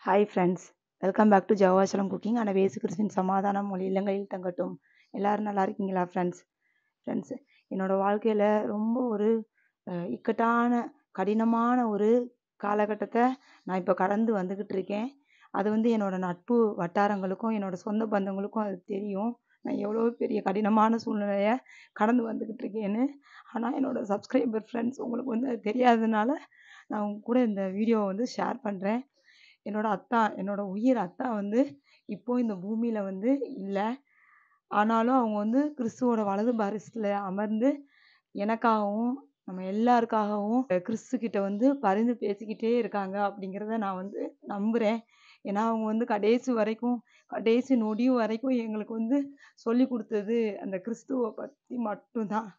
Hi friends, welcome back to Jehovah Shalom cooking. ஆனால் இயேசு கிறிஸ்துவின் சமாதானம் உங்கள் இல்லங்களில் தங்கட்டும். எல்லோரும் நல்லா இருக்கீங்களா ஃப்ரெண்ட்ஸ் என்னோடய வாழ்க்கையில் ரொம்ப ஒரு இக்கட்டான கடினமான ஒரு காலகட்டத்தை நான் இப்போ கடந்து வந்துக்கிட்டு இருக்கேன். அது என்னோடய நட்பு வட்டாரங்களுக்கும் என்னோடய சொந்த பந்தங்களுக்கும் அது தெரியும். நான் எவ்வளோ பெரிய கடினமான சூழ்நிலையை கடந்து வந்துக்கிட்டு இருக்கேன்னு. ஆனால் என்னோடய சப்ஸ்கிரைபர் ஃப்ரெண்ட்ஸ் உங்களுக்கு அது தெரியாததுனால நான் உங்க கூட இந்த வீடியோவை ஷேர் பண்ணுறேன். என்னோட உயிர் அத்தா இப்போ இந்த பூமியில இல்லை. ஆனாலும் அவங்க கிறிஸ்துவோட வலது பாரிசத்தில் அமர்ந்து எனக்காகவும் நம்ம எல்லாருக்காகவும் கிறிஸ்து கிட்ட பரிந்து பேசிக்கிட்டே இருக்காங்க அப்படிங்கிறத நான் நம்புகிறேன். ஏன்னா அவங்க கடைசி வரைக்கும் கடைசி நொடி வரைக்கும் எங்களுக்கு சொல்லி கொடுத்தது அந்த கிறிஸ்துவை பற்றி மட்டும்தான்.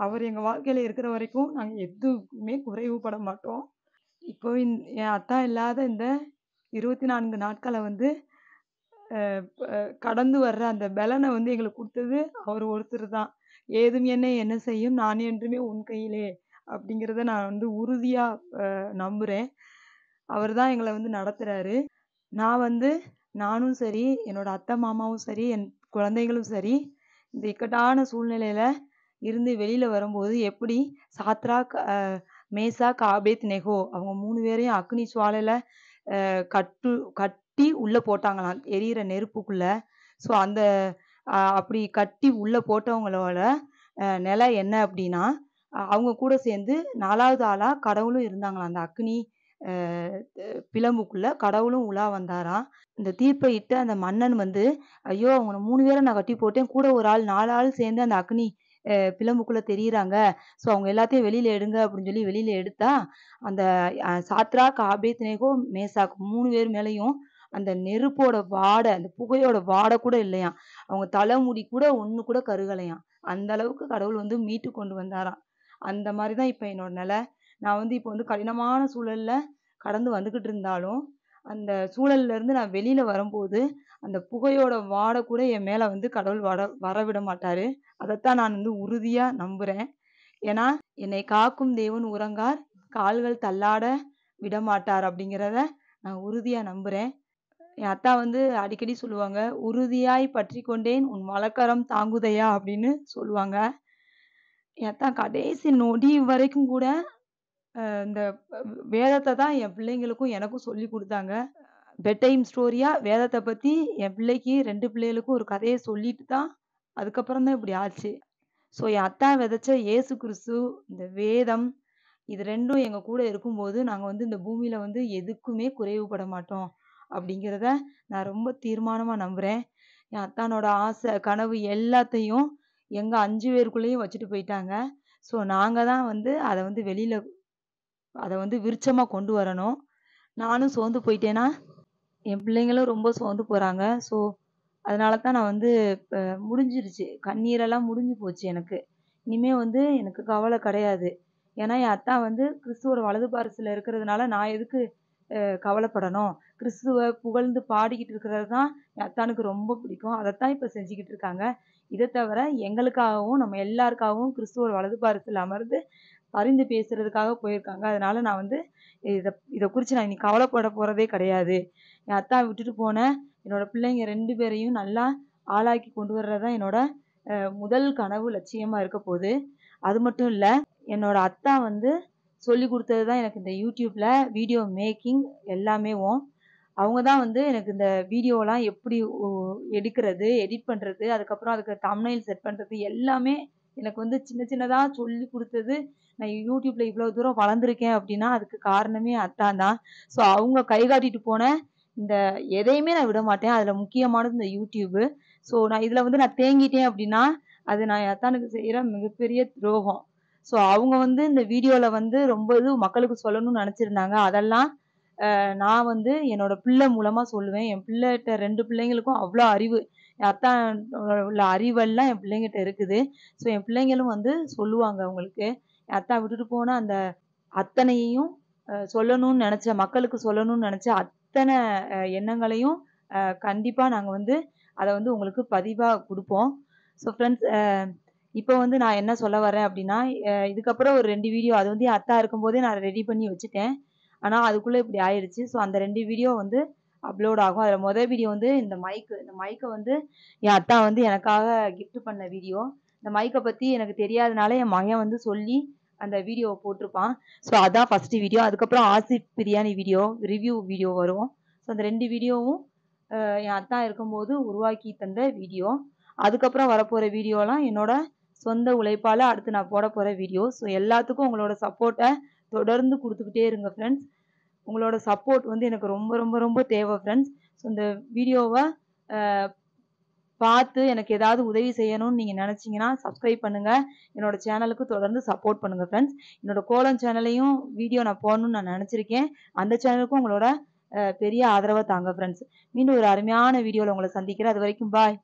அவர் எங்கள் வாழ்க்கையில் இருக்கிற வரைக்கும் நாங்கள் எதுவுமே குறைவுபட மாட்டோம். இப்போ என் அத்தா இல்லாத இந்த 24 நாட்களை கடந்து வர்ற அந்த பலனை எங்களுக்கு கொடுத்தது அவர் ஒருத்தர் தான். ஏதும் என்ன செய்யும், நான் என்றுமே உன் கையிலே அப்படிங்கிறத நான் உறுதியாக நம்புகிறேன். அவர் தான் எங்களை நடத்துகிறாரு. நானும் சரி, என்னோட அத்தை மாமாவும் சரி, என் குழந்தைகளும் சரி, இந்த இக்கட்டான சூழ்நிலையில் இருந்து வெளியில் வரும்போது எப்படி சாத்ராக், மேசாக், ஆபேத்நேகோ அவங்க 3 பேரையும் அக்னி சுவாலையில் கட்டி உள்ளே போட்டாங்களாம், எரியிற நெருப்புக்குள்ள. ஸோ அந்த அப்படி கட்டி உள்ளே போட்டவங்களோட நிலை என்ன அப்படின்னா, அவங்க கூட சேர்ந்து 4வது ஆளாக கடவுளும் இருந்தாங்களாம். அந்த அக்னி பிளம்புக்குள்ள கடவுளும் உலா வந்தாராம். இந்த தீர்ப்பை இட்ட அந்த மன்னன் ஐயோ அவங்க 3 பேரை நான் கட்டி போட்டேன், கூட ஒரு ஆள் 4 ஆள் சேர்ந்து அந்த அக்னி பிளம்புக்குள்ள தெரியுறாங்க, ஸோ அவங்க எல்லாத்தையும் வெளியில எடுங்க அப்படின்னு சொல்லி வெளியில எடுத்தா, அந்த சாத்ராக், ஆபேத்நேகோ, மேசாக் 3 பேர் மேலேயும் அந்த நெருப்போட வாடை, அந்த புகையோட வாடை கூட இல்லையாம். அவங்க தலைமுடி கூட ஒன்று கூட கருகலையாம். அந்த அளவுக்கு கடவுள் மீட்டு கொண்டு வந்தாராம். அந்த மாதிரி தான் இப்போ என்னோட நிலை. நான் இப்போ கடினமான சூழல்ல கடந்து வந்துக்கிட்டு இருந்தாலும், அந்த சூழல்ல இருந்து நான் வெளியில வரும்போது அந்த புகையோட வாடை கூட என் மேலே கடவுள் வரவிட மாட்டாரு. அதைத்தான் நான் உறுதியா நம்புறேன். ஏன்னா என்னை காக்கும் தேவன் உறங்கார், கால்கள் தள்ளாட விடமாட்டார் அப்படிங்கிறத நான் உறுதியா நம்புறேன். என் அத்தா அடிக்கடி சொல்லுவாங்க, உறுதியாய் பற்றி கொண்டேன் உன் வலக்கரம் தாங்குதையா அப்படின்னு சொல்லுவாங்க. என் அத்தா கடைசி நொடி வரைக்கும் கூட இந்த வேதத்தை தான் என் பிள்ளைங்களுக்கும் எனக்கும் சொல்லி கொடுத்தாங்க. பெட் டைம் ஸ்டோரியா வேதத்தை பற்றி என் பிள்ளைக்கு 2 பிள்ளைகளுக்கும் ஒரு கதையை சொல்லிட்டு தான் அதுக்கப்புறம் தான் இப்படி ஆச்சு. ஸோ என் அத்தா விதைச்ச இயேசு கிறிஸ்து, இந்த வேதம், இது 2ம் எங்கள் கூட இருக்கும்போது நாங்கள் இந்த பூமியில் எதுக்குமே குறைவுபட மாட்டோம் அப்படிங்கிறத நான் ரொம்ப தீர்மானமாக நம்புகிறேன். என் அத்தானோட ஆசை கனவு எல்லாத்தையும் எங்கள் 5 பேருக்குள்ளேயும் வச்சுட்டு போயிட்டாங்க. ஸோ நாங்கள் தான் அதை வெளியில் அதை விருட்சமாக கொண்டு வரணும். நானும் சோர்ந்து போயிட்டேன்னா என் பிள்ளைங்களும் ரொம்ப சோர்ந்து போகிறாங்க. ஸோ அதனால தான் நான் இப்போ முடிஞ்சிருச்சு, கண்ணீரெல்லாம் முடிஞ்சு போச்சு எனக்கு. இனிமேல் எனக்கு கவலை கிடையாது. ஏன்னா என் அத்தா கிறிஸ்துவோட வலது பாரிசத்தில் இருக்கிறதுனால நான் எதுக்கு கவலைப்படணும். கிறிஸ்துவை புகழ்ந்து பாடிக்கிட்டு இருக்கிறது தான் என் அத்தானுக்கு ரொம்ப பிடிக்கும். அதைத்தான் இப்போ செஞ்சுக்கிட்டு இருக்காங்க. இதை தவிர எங்களுக்காகவும் நம்ம எல்லாருக்காகவும் கிறிஸ்துவோட வலது பாரிசத்தில் அமர்ந்து பரிந்து பேசுறதுக்காக போயிருக்காங்க. அதனால நான் இதை குறித்து நான் இனி கவலைப்பட போகிறதே கிடையாது. என் அத்தா விட்டுட்டு போன என்னோட பிள்ளைங்க 2 பேரையும் நல்லா ஆளாக்கி கொண்டு வர்றது தான் என்னோட முதல் கனவு லட்சியமாக இருக்க போகுது. அது மட்டும் இல்லை, என்னோட அத்தா சொல்லி கொடுத்தது தான் எனக்கு இந்த யூடியூப்பில் வீடியோ மேக்கிங் எல்லாமேவும். அவங்க தான் எனக்கு இந்த வீடியோலாம் எப்படி எடுக்கிறது, எடிட் பண்ணுறது, அதுக்கப்புறம் அதுக்கு தம்ப்நெயில் செட் பண்ணுறது எல்லாமே எனக்கு சின்ன சின்னதாக சொல்லி கொடுத்தது. நான் யூடியூப்பில் இவ்வளோ தூரம் வளர்ந்துருக்கேன் அப்படின்னா அதுக்கு காரணமே அத்தான் தான். ஸோ அவங்க கை காட்டிட்டு போன இந்த எதையுமே நான் விட மாட்டேன். அதில் முக்கியமானது இந்த யூடியூப்பு. ஸோ நான் இதில் நான் தேங்கிட்டேன் அப்படின்னா அது நான் என் அத்தானுக்கு செய்கிற மிகப்பெரிய துரோகம். ஸோ அவங்க இந்த வீடியோவில் ரொம்ப இது மக்களுக்கு சொல்லணும்னு நினச்சிருந்தாங்க. அதெல்லாம் நான் என்னோட பிள்ளை மூலமாக சொல்லுவேன். என் பிள்ளைகிட்ட 2 பிள்ளைங்களுக்கும் அவ்வளோ அறிவு, என் அத்தா உள்ள அறிவெல்லாம் என் பிள்ளைங்கிட்ட இருக்குது. ஸோ என் பிள்ளைங்களும் சொல்லுவாங்க அவங்களுக்கு. என் அத்தா விட்டுட்டு போன அந்த அத்தனையையும் சொல்லணும்னு நினச்ச, மக்களுக்கு சொல்லணும்னு நினச்ச அத்தனை எண்ணங்களையும் கண்டிப்பாக நாங்கள் அதை உங்களுக்கு பதிவாக கொடுப்போம். ஸோ ஃப்ரெண்ட்ஸ், இப்போ நான் என்ன சொல்ல வரேன் அப்படின்னா, இதுக்கப்புறம் ஒரு 2 வீடியோ அது என் அத்தா இருக்கும்போதே நான் ரெடி பண்ணி வச்சுட்டேன். ஆனா அதுக்குள்ள இப்படி ஆயிடுச்சு. ஸோ அந்த 2 வீடியோ வந்து அப்லோட் ஆகும். அதுல வீடியோ வந்து இந்த மைக்க வந்து என் அத்தா வந்து எனக்காக கிஃப்ட் பண்ண வீடியோ. இந்த மைக்க பத்தி எனக்கு தெரியாதனால என் மகன் வந்து சொல்லி அந்த வீடியோவ போட்டிருப்பான். ஸோ அதான் ஃபர்ஸ்ட் வீடியோ. அதுக்கப்புறம் Asif biryani video, review video வரும். ஸோ அந்த 2 வீடியோவும் என் அத்தா இருக்கும்போது உருவாக்கி தந்த வீடியோ. அதுக்கப்புறம் வரப்போற வீடியோலாம் என்னோட சொந்த உழைப்பால அடுத்து நான் போட போற வீடியோ. ஸோ எல்லாத்துக்கும் உங்களோட சப்போர்ட்ட தொடர்ந்து குடுத்துக்கிட்டே இருங்க ஃப்ரெண்ட்ஸ். உங்களோட சப்போர்ட் வந்து எனக்கு ரொம்ப ரொம்ப ரொம்ப தேவை ஃப்ரெண்ட்ஸ். ஸோ இந்த வீடியோவ அ பார்த்து எனக்கு ஏதாவது உதவி செய்யணும்னு நீங்க நினைச்சீங்கன்னா சப்ஸ்கிரைப் பண்ணுங்க. என்னோட சேனலுக்கு தொடர்ந்து சப்போர்ட் பண்ணுங்க ஃப்ரெண்ட்ஸ். என்னோட கோலம் சேனலையும் வீடியோ நான் போடணும்னு நான் நினைச்சிருக்கேன். அந்த சேனலுக்கும் உங்களோட பெரிய ஆதரவ தாங்க ஃப்ரெண்ட்ஸ். மீண்டும் ஒரு அருமையான வீடியோல உங்கள சந்திக்கிறேன். அது வரைக்கும் பாய்.